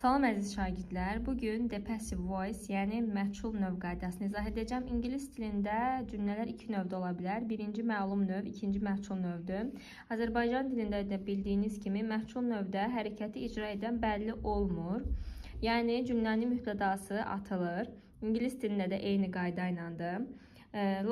Salam əziz şagirdlər. Bugün the passive voice, yəni məchul növ qaydasını izah edəcəm. İngilis dilində cümlələr iki növdə ola bilər. Birinci məlum növ, ikinci məchul növdür. Azərbaycan dilində də bildiyiniz kimi məchul növdə hərəkəti icra edən bəlli olmur. Yəni cümlənin mübtədası atılır. İngilis dilində də eyni qayda ilədir.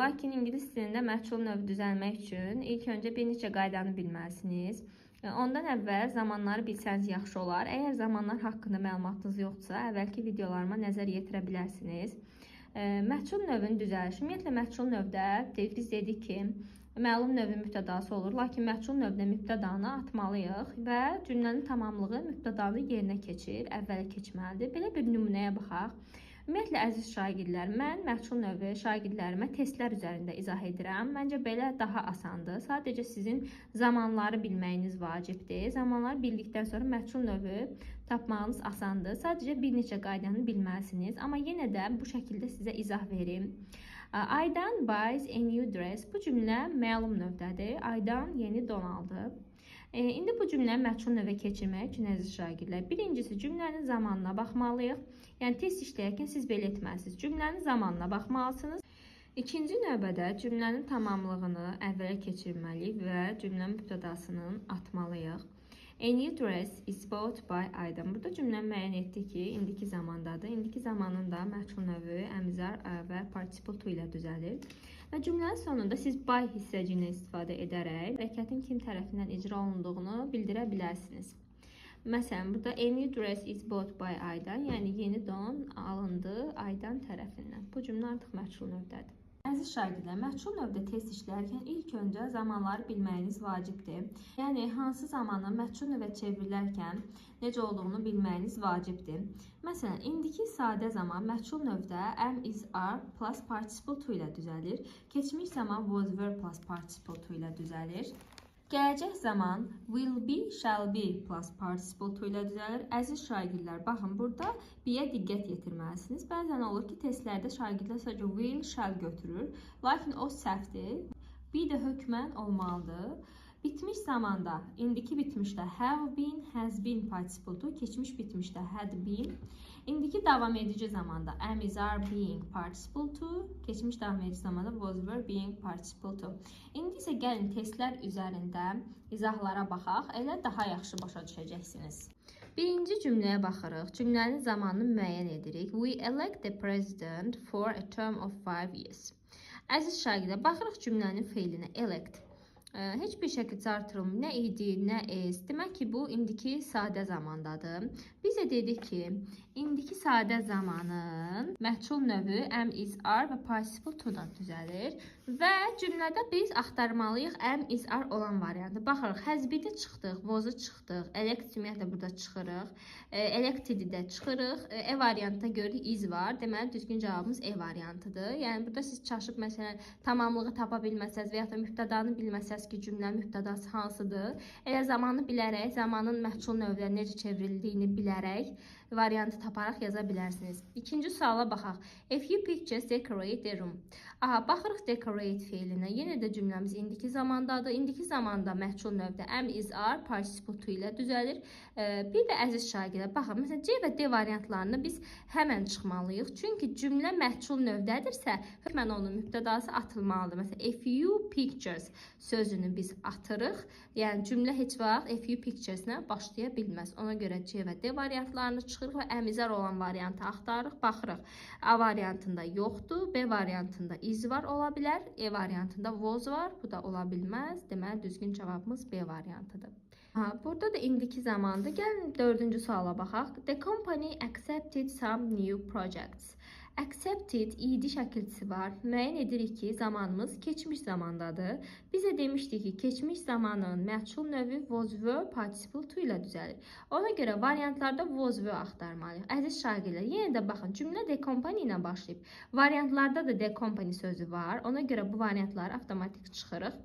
Lakin İngilis dilində məchul növ düzəlmək üçün ilk öncə bir neçə qaydanı bilməlisiniz. Ondan əvvəl zamanları bilsəniz yaxşı olar. Əgər zamanlar haqqında məlumatınız yoxdursa, əvvəlki videolarıma nəzər yetirə bilərsiniz. Məchul növün düzəlişi. Ümumiyyətlə, məchul növdə biz dedik ki, məlum növün mübtədası olur. Lakin məchul növdə mübtədanı atmalıyıq və cümlənin tamamlığı mübtədanı yerinə keçir, əvvələ keçməlidir. Belə bir nümunəyə baxaq. Ümumiyyətlə, əziz şagirdlər, mən məchul növü şagirdlərimə testlər üzərində izah edirəm. Məncə belə daha asandır. Sadəcə sizin zamanları bilməyiniz vacibdir. Zamanları bildikdən sonra məchul növü tapmağınız asandır. Sadəcə bir neçə qaydanı bilməlisiniz. Amma yenə də bu şəkildə sizə izah verim. Aydan buys a new dress. Bu cümlə məlum növdədir. Aydan yeni don aldı. İndi bu cümləni məchul növə keçirmək üçün əziz şagirdlər, birincisi cümlənin zamanına baxmalıyıq. Yəni test işləyərkən siz belə etməlisiniz. Cümlənin zamanına baxmalısınız. İkinci növbədə cümlənin tamamlığını əvvələ keçirməliyik və cümlənin mübtədasını atmalıyıq. A new dress is bought by Aydan. Burada cümləni müəyyən etdik ki, indiki zamandadır. İndiki zamanın da məchul növü əmizar və participle to ilə düzəlir. Və cümlənin sonunda siz by hissəcindən istifadə edərək hərəkətin kim tərəfindən icra olunduğunu bildirə bilərsiniz. Məsələn, burada a new dress is bought by Aydan, yəni yeni don alındı Aydan tərəfindən. Bu cümlə artıq məchul növdədir. Əziz şagirdlər, məchul növdə test işlərkən ilk öncə zamanları bilməyiniz vacibdir. Yəni, hansı zamanı məchul növə çevrilərkən necə olduğunu bilməyiniz vacibdir. Məsələn, indiki sadə zaman məchul növdə am, is, are plus participle to ilə düzəlir. Keçmiş zaman was, were plus participle to ilə düzəlir. Gələcək zaman will be, shall be plus participle to ilə düzəlir. Əziz şagirdlər, baxın, burada bir-yə diqqət yetirməlisiniz. Bəzən olur ki, testlərdə şagirdlər sadəcə will, shall götürür. Lakin o səhvdir. Be də hökmən olmalıdır. Bitmiş zamanda, indiki bitmişdə have been, has been participle to, keçmiş bitmişdə had been. İndiki davam edici zamanda am, is, are being participle to, keçmiş davam edici zamanda was, were being participle to. İndi isə gəlin testlər üzərində izahlara baxaq, elə daha yaxşı başa düşəcəksiniz. Birinci cümləyə baxırıq. Cümlənin zamanını müəyyən edirik. We elect the president for a term of 5 years. Əziz şagirdlər, baxırıq cümlənin feilinə elect. Heç bir şəkildə artırılmır. Nə idi, nə is. Demək ki, bu indiki sadə zamandadır. Biz də dedik ki, indiki sadə zamanın məchul növü am, is, are və participle to-dan düzəlir. Və cümlədə biz axtarmalıyıq am, is, are olan variantı. Baxırıq, has been-i çıxdıq, was-u çıxdıq, elect ümumiyyətlə burada çıxırıq, elected-i də çıxırıq. E variantına görə is var. Deməli, düzgün cavabımız E variantıdır. Yəni, burada siz çaşıb, məsələn, tamamlığı tapa bilməsəz və ya da mübtədanı bilməsəz ki, cümlə mübtədası hansıdır. Elə zamanı bilərək, zamanın məchul növlə necə çevrildiyini bilərək variantı taparaq yaza bilərsiniz. İkinci suala baxaq. A few pictures decorate the room. Baxırıq decorate feilinə. Yenə də cümləmiz indiki zamandadır. İndiki zamanda məchul növdə am, is, are participle to ilə düzəlir. Bir də əziz şagirdlər, baxın, məsələn, C və D variantlarını biz həmən çıxmalıyıq. Çünki cümlə məchul növdədirsə, həmən onun mübtədası atılmalıdır. Məsələn, a few pictures sözünü biz atırıq. Yəni, cümlə heç vaxt a few pictures-nə başlaya bilməz. Ona görə C və D variantlarını çıxırıq və əmizar olan variantı axtarırıq, baxırıq. A variantında yoxdur, B variantında is var ola bilər, E variantında was var, bu da ola bilməz. Deməli, düzgün cavabımız B variantıdır. Burada da indiki zamanda. Gəlin dördüncü suala baxaq. The company accepted some new projects. Accepted id şəkilçisi var. Müəyyən edirik ki, zamanımız keçmiş zamandadır. Bizə demişdik ki, keçmiş zamanın məchul növü was, were, participle to ilə düzəlir. Ona görə variantlarda was, were axtarmalıyıq. Əziz şagirdlər, yenə də baxın, cümlə the company ilə başlayıb. Variantlarda da the company sözü var. Ona görə bu variantları avtomatik çıxırıq.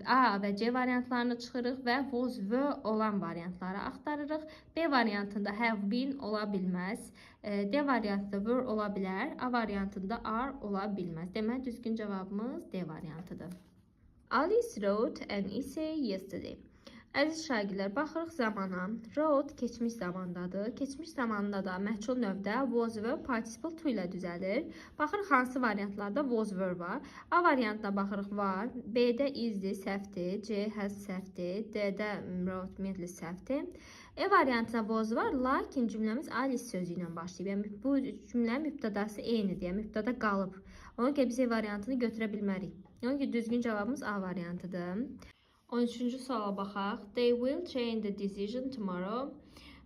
A və C variantlarını çıxırıq və was, were olan variantları axtarırıq. B variantında have been ola bilməz. D variantında were ola bilər. A variantında are ola bilməz. Demək, düzgün cavabımız D variantıdır. Alice wrote an essay yesterday. Əziz şagirdlər, baxırıq zamana. Wrote keçmiş zamandadır. Keçmiş zamanda da məchul növdə was və participle to ilə düzəlir. Baxırıq hansı variantlarda was were var. A variantına baxırıq var. B-də is-dir, səhvdir. C has səhvdir. D-də wrote ümumiyyətlə səhvdir. E variantına was var, lakin cümləmiz Alice sözü ilə başlayıb. Yəni bu cümlənin mübtədası eynidir. Yəni mübtəda qalıb. Ona görə biz E variantını götürə bilmərik. Ona görə düzgün cavabımız A variantıdır. 13-cü suala baxaq. They will change the decision tomorrow.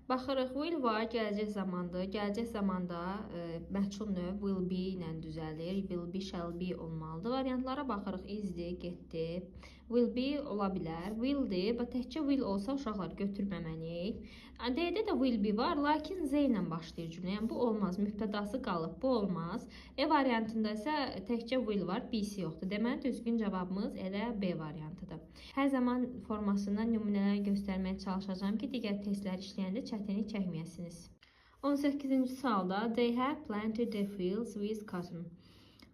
Baxırıq, will var, gələcək zamandır. Gələcək zamanda məchul növ will be ilə düzəlir. Will be, shall be olmalıdır. Variantlara baxırıq, is-dir, getdi. Will be ola bilər. Will-dir, təkcə will olsa uşaqlar götürməməliyik. D-də də will be var, lakin Z ilə başlayır cümlə. Yəni bu olmaz, mübtədası qalıb, bu olmaz. E variantında isə təkcə will var, B-si yoxdur. Deməli, düzgün cavabımız elə B variantıdır. Hər zaman formasından nümunələr göstərməyə çalışacağım ki, digər testlər işləyəndə çətinlik çəkməyəsiniz. 18-ci sualda they have planted the fields with cotton.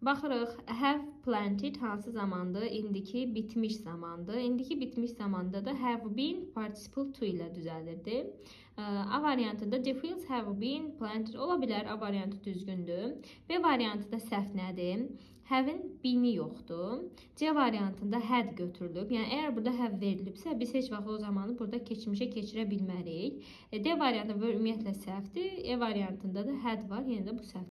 Baxırıq, have planted hansı zamandır? İndiki bitmiş zamandır. İndiki bitmiş zamanda da have been participle to ilə düzəlirdi. A variantında the fields have been planted ola bilər. A variantı düzgündür. B variantında səhv nədir? Have-in been-i yoxdur. C variantında had götürülüb. Yəni əgər burada have verilibsə, biz heç vaxt o zamanı burada keçmişə keçirə bilmərik. D variantında ümumiyyətlə səhvdir. E variantında da had var, yenə də bu səhvdir.